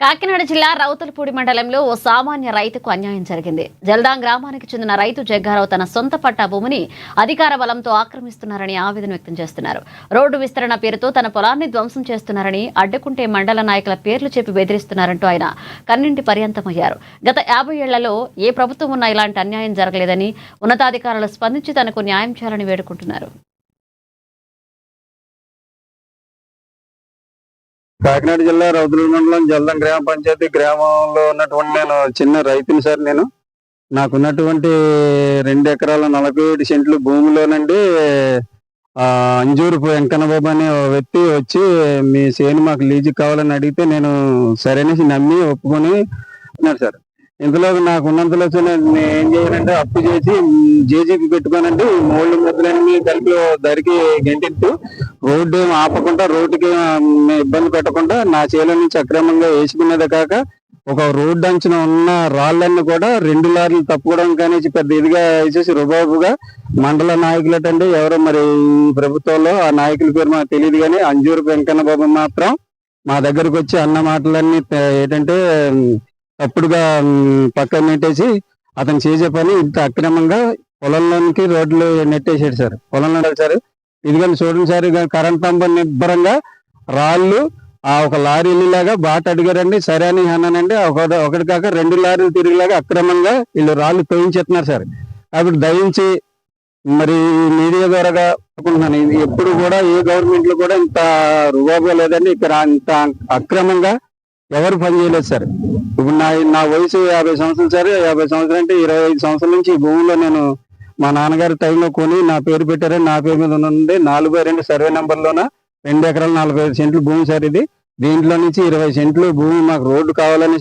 కాకినాడ జిల్లా రౌతులపూడి మండలంలో ఓ సామాన్య రైతుకు అన్యాయం జరిగింది. జల్దాం గ్రామానికి చెందిన రైతు జగ్గారావు తన సొంత పట్టా భూమిని అధికార బలంతో ఆక్రమిస్తున్నారని ఆవేదన వ్యక్తం చేస్తున్నారు. రోడ్డు విస్తరణ పేరుతో తన పొలాన్ని ధ్వంసం చేస్తున్నారని, అడ్డుకుంటే మండల నాయకుల పేర్లు చెప్పి బెదిరిస్తున్నారంటూ ఆయన కన్నింటి పర్యంతమయ్యారు. గత 50 ఏళ్లలో ఏ ప్రభుత్వం ఉన్నా ఇలాంటి అన్యాయం జరగలేదని, ఉన్నతాధికారులు స్పందించి తనకు న్యాయం చేయాలని వేడుకుంటున్నారు. కాకినాడ జిల్లా రౌతులపూడి మండలం జల్దాం గ్రామ పంచాయతీ గ్రామంలో ఉన్నటువంటి నేను చిన్న రైతుని సార్. నాకున్నటువంటి 2 ఎకరాల 47 సెంట్లు భూమిలోనండి అంజూరు వెంకన్నబాబు అనే వ్యక్తి వచ్చి మీ చేను మాకు లీజు కావాలని అడిగితే నేను సరైన నమ్మి ఒప్పుకొని ఉన్నారు సార్. ఇందులో నాకు ఉన్నంతలో నేను ఏం చేయాలంటే అప్పు చేసి జేజీపీ పెట్టుకోనండి, మూడు ముద్దలన్నీ కలిపి ధరికి గంటిస్తూ రోడ్డు ఏమి ఆపకుండా, రోడ్డుకి ఇబ్బంది పెట్టకుండా నా చేల నుంచి అక్రమంగా వేసుకునేదే కాక ఒక రోడ్డు అంచున ఉన్న రాళ్ళన్ని కూడా 2 లారీలు తప్పుకోవడం కానీ పెద్ద ఇదిగా వేసేసి రుబాబుగా మండల నాయకులటండి ఎవరో మరి ప్రభుత్వంలో ఆ నాయకుల పేరు మాకు తెలియదు, కానీ అంజూరు వెంకన్న బాబు మాత్రం మా దగ్గరకు వచ్చి అన్న మాటలన్నీ ఏంటంటే తప్పుడుగా పక్కన నెట్టేసి అతను చేసే పని ఇంత అక్రమంగా పొలంలోనికి రోడ్లు నెట్టేసాడు సార్. పొలంలో సార్ ఇదిగోని చూడండి సార్, కరెంట్ స్తంభం నిబ్బరంగా రాళ్ళు ఒక లారీలాగా బాట అడిగారండి. సరే అని అన్నానండి. ఒకటి కాక 2 లారీలు తిరిగిలాగా అక్రమంగా వీళ్ళు రాళ్ళు తోయించేస్తున్నారు సార్. కాబట్టి దయించి మరి మీడియా ద్వారాగా అనుకుంటున్నాను, ఇది ఎప్పుడు కూడా ఏ గవర్నమెంట్ లో కూడా ఇంత రుబాబుగా లేదండి. ఇక్కడ ఇంత అక్రమంగా ఎవరు పని చేయలేదు సార్. ఇప్పుడు నా వయసు 50 సంవత్సరాలు సార్. 50 సంవత్సరాలు అంటే 25 సంవత్సరాల నుంచి ఈ భూమిలో నేను మా నాన్నగారి టైంలో కొని నా పేరు పెట్టారని నా పేరు మీద ఉంది. 4/2 సర్వే నెంబర్లోన 2 ఎకరాల 45 సెంట్లు భూమి సార్ ఇది. దీంట్లో నుంచి 20 సెంట్లు భూమి మాకు రోడ్డు కావాలని